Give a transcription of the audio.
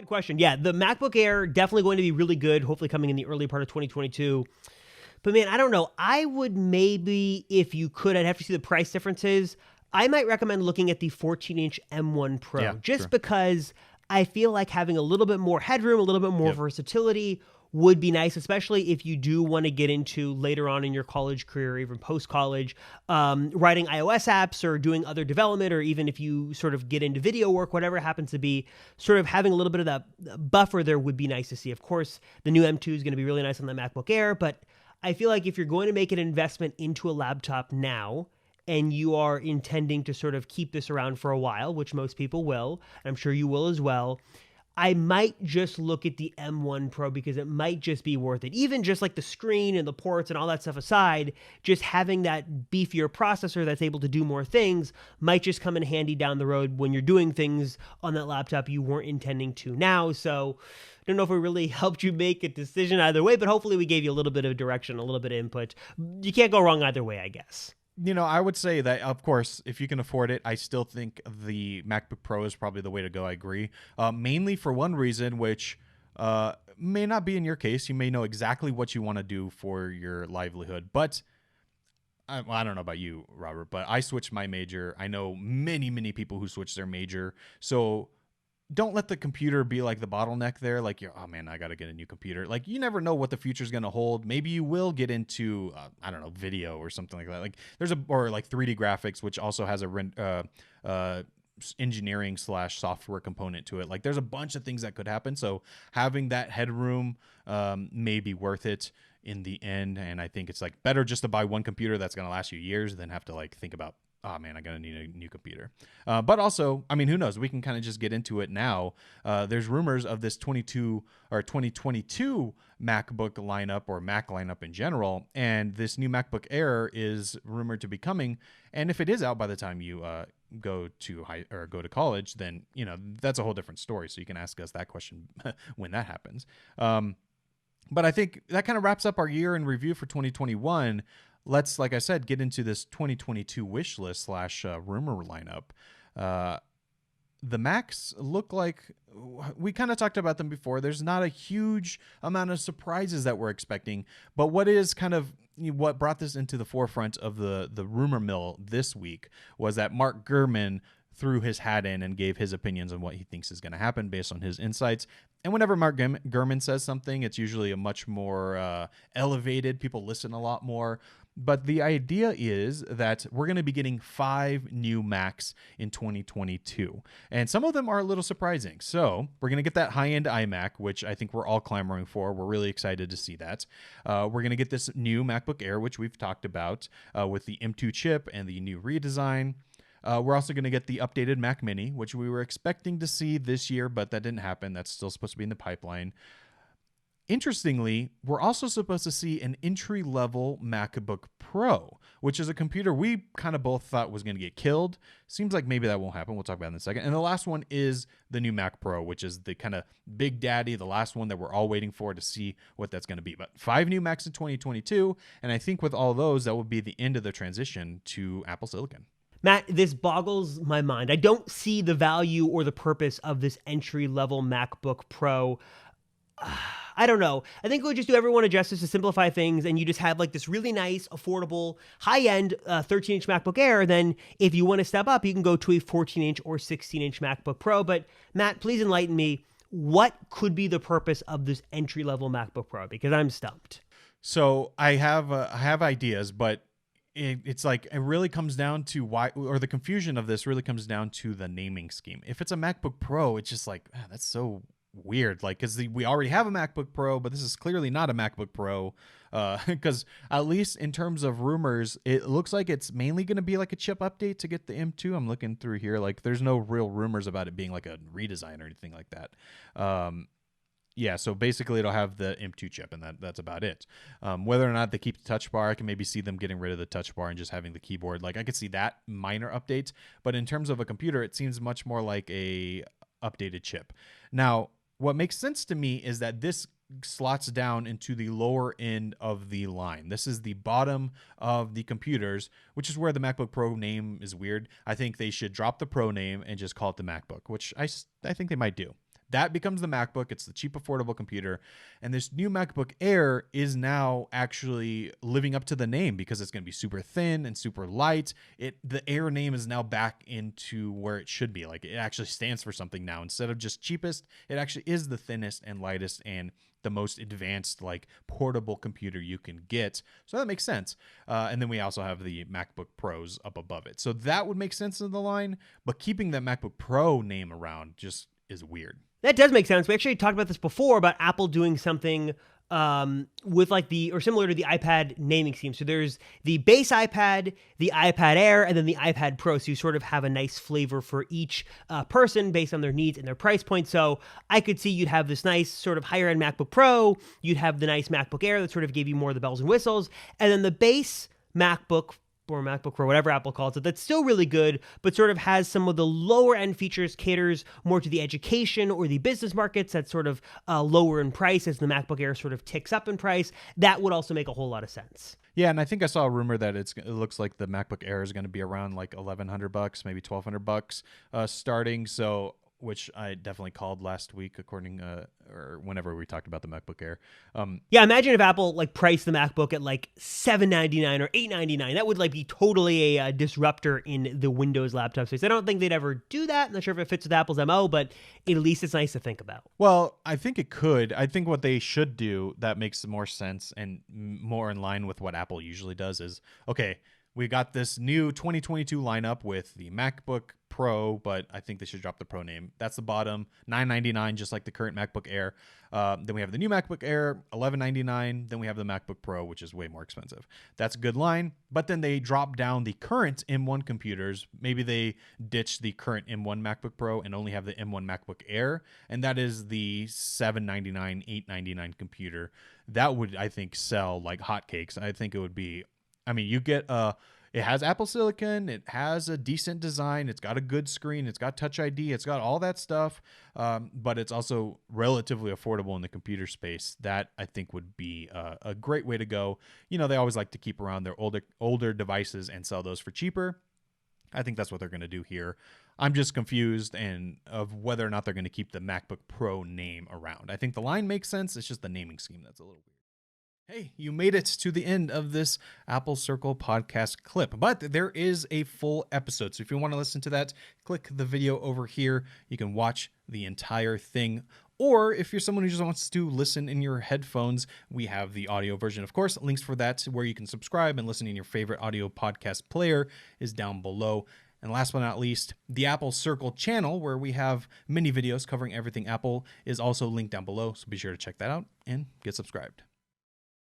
Good question. Yeah, the MacBook Air definitely going to be really good, hopefully coming in the early part of 2022. But man, I don't know. I would maybe, if you could, I'd have to see the price differences. I might recommend looking at the 14-inch M1 Pro Yeah, just sure. because I feel like having a little bit more headroom, a little bit more Yep. versatility would be nice, especially if you do want to get into later on in your college career, or even post college, writing iOS apps or doing other development, or even if you sort of get into video work, whatever it happens to be, sort of having a little bit of that buffer there would be nice to see. Of course, the new M2 is going to be really nice on the MacBook Air, but I feel like if you're going to make an investment into a laptop now, and you are intending to sort of keep this around for a while, which most people will, I'm sure you will as well, I might just look at the M1 Pro because it might just be worth it. Even just like the screen and the ports and all that stuff aside, just having that beefier processor that's able to do more things might just come in handy down the road when you're doing things on that laptop you weren't intending to now. So I don't know if it really helped you make a decision either way, but hopefully we gave you a little bit of direction, a little bit of input. You can't go wrong either way, I guess. I would say that, of course, if you can afford it, I still think the MacBook Pro is probably the way to go. I agree. Mainly for one reason, which may not be in your case. You may know exactly what you want to do for your livelihood. But I don't know about you, Robert, but I switched my major. I know many, many people who switched their major. So don't let the computer be like the bottleneck there. Like, oh man, I got to get a new computer. Like, you never know what the future is going to hold. Maybe you will get into, I don't know, video or something like that. Like, or like 3D graphics, which also has a engineering / software component to it. Like, there's a bunch of things that could happen. So having that headroom may be worth it in the end. And I think it's like better just to buy one computer that's going to last you years than have to like think about, oh man, I'm going to need a new computer. But also, I mean, who knows? We can kind of just get into it now. There's rumors of this 2022 MacBook lineup, or Mac lineup in general. And this new MacBook Air is rumored to be coming. And if it is out by the time you go to college, then, that's a whole different story. So you can ask us that question when that happens. But I think that kind of wraps up our year in review for 2021. Let's, like I said, get into this 2022 wish list / rumor lineup. The Macs look like, we kind of talked about them before. There's not a huge amount of surprises that we're expecting, but what brought this into the forefront of the rumor mill this week was that Mark Gurman threw his hat in and gave his opinions on what he thinks is going to happen based on his insights. And whenever Mark Gurman says something, it's usually a much more elevated. People listen a lot more. But the idea is that we're going to be getting 5 new Macs in 2022. And some of them are a little surprising. So we're going to get that high-end iMac, which I think we're all clamoring for. We're really excited to see that. We're going to get this new MacBook Air, which we've talked about, with the M2 chip and the new redesign. We're also going to get the updated Mac Mini, which we were expecting to see this year, but that didn't happen. That's still supposed to be in the pipeline. Interestingly, we're also supposed to see an entry-level MacBook Pro, which is a computer we kind of both thought was going to get killed. Seems like maybe that won't happen. We'll talk about it in a second. And the last one is the new Mac Pro, which is the kind of big daddy, the last one that we're all waiting for to see what that's going to be. But 5 new Macs in 2022, and I think with all those, that will be the end of the transition to Apple Silicon. Matt, this boggles my mind. I don't see the value or the purpose of this entry-level MacBook Pro. I don't know. I think it would just do everyone a justice to simplify things, and you just have like this really nice, affordable, high-end 13-inch MacBook Air. Then if you want to step up, you can go to a 14-inch or 16-inch MacBook Pro. But Matt, please enlighten me. What could be the purpose of this entry-level MacBook Pro? Because I'm stumped. So I have ideas, but it's like it really comes down to why, or the confusion of this really comes down to the naming scheme. If it's a MacBook Pro, it's just like, that's so weird. Like, because we already have a MacBook Pro, but this is clearly not a MacBook Pro. Because at least in terms of rumors, it looks like it's mainly going to be like a chip update to get the M2. I'm looking through here. Like, there's no real rumors about it being like a redesign or anything like that. Yeah, so basically it'll have the M2 chip, and that's about it. Whether or not they keep the touch bar, I can maybe see them getting rid of the touch bar and just having the keyboard. Like, I could see that minor updates, but in terms of a computer, it seems much more like a updated chip. Now, what makes sense to me is that this slots down into the lower end of the line. This is the bottom of the computers, which is where the MacBook Pro name is weird. I think they should drop the Pro name and just call it the MacBook, which I think they might do. That becomes the MacBook. It's the cheap, affordable computer. And this new MacBook Air is now actually living up to the name because it's going to be super thin and super light. The Air name is now back into where it should be. Like, it actually stands for something now. Instead of just cheapest, it actually is the thinnest and lightest and the most advanced, like, portable computer you can get. So that makes sense. And then we also have the MacBook Pros up above it. So that would make sense in the line, but keeping that MacBook Pro name around just is weird. That does make sense. We actually talked about this before about Apple doing something with like or similar to the iPad naming scheme. So there's the base iPad, the iPad Air, and then the iPad Pro. So you sort of have a nice flavor for each person based on their needs and their price point. So I could see you'd have this nice sort of higher end MacBook Pro. You'd have the nice MacBook Air that sort of gave you more of the bells and whistles. And then the base MacBook or MacBook Pro, whatever Apple calls it, that's still really good, but sort of has some of the lower end features, caters more to the education or the business markets, that's sort of lower in price as the MacBook Air sort of ticks up in price. That would also make a whole lot of sense. Yeah, and I think I saw a rumor that it looks like the MacBook Air is going to be around like $1,100, maybe $1,200 starting. So, which I definitely called last week, according or whenever we talked about the MacBook Air. Yeah, imagine if Apple like priced the MacBook at like $799 or $899. That would like be totally a disruptor in the Windows laptop space. I don't think they'd ever do that. I'm not sure if it fits with Apple's MO, but at least it's nice to think about. Well, I think it could. I think what they should do that makes more sense and more in line with what Apple usually does is, okay, we got this new 2022 lineup with the MacBook Pro, but I think they should drop the Pro name. That's the bottom, $999, just like the current MacBook Air. Then we have the new MacBook Air, $1,199. Then we have the MacBook Pro, which is way more expensive. That's a good line. But then they drop down the current M1 computers. Maybe they ditch the current M1 MacBook Pro and only have the M1 MacBook Air, and that is the $799, $899 computer. That would, I think, sell like hotcakes. I think it would be. I mean, you get it has Apple Silicon, it has a decent design, it's got a good screen, it's got Touch ID, it's got all that stuff, but it's also relatively affordable in the computer space. That I think would be a great way to go. You know, they always like to keep around their older devices and sell those for cheaper. I think that's what they're going to do here. I'm just confused of whether or not they're going to keep the MacBook Pro name around. I think the line makes sense. It's just the naming scheme that's a little weird. Hey, you made it to the end of this Apple Circle podcast clip, but there is a full episode. So if you want to listen to that, click the video over here. You can watch the entire thing. Or if you're someone who just wants to listen in your headphones, we have the audio version. Of course, links for that where you can subscribe and listen in your favorite audio podcast player is down below. And last but not least, the Apple Circle channel, where we have many videos covering everything Apple, is also linked down below. So be sure to check that out and get subscribed.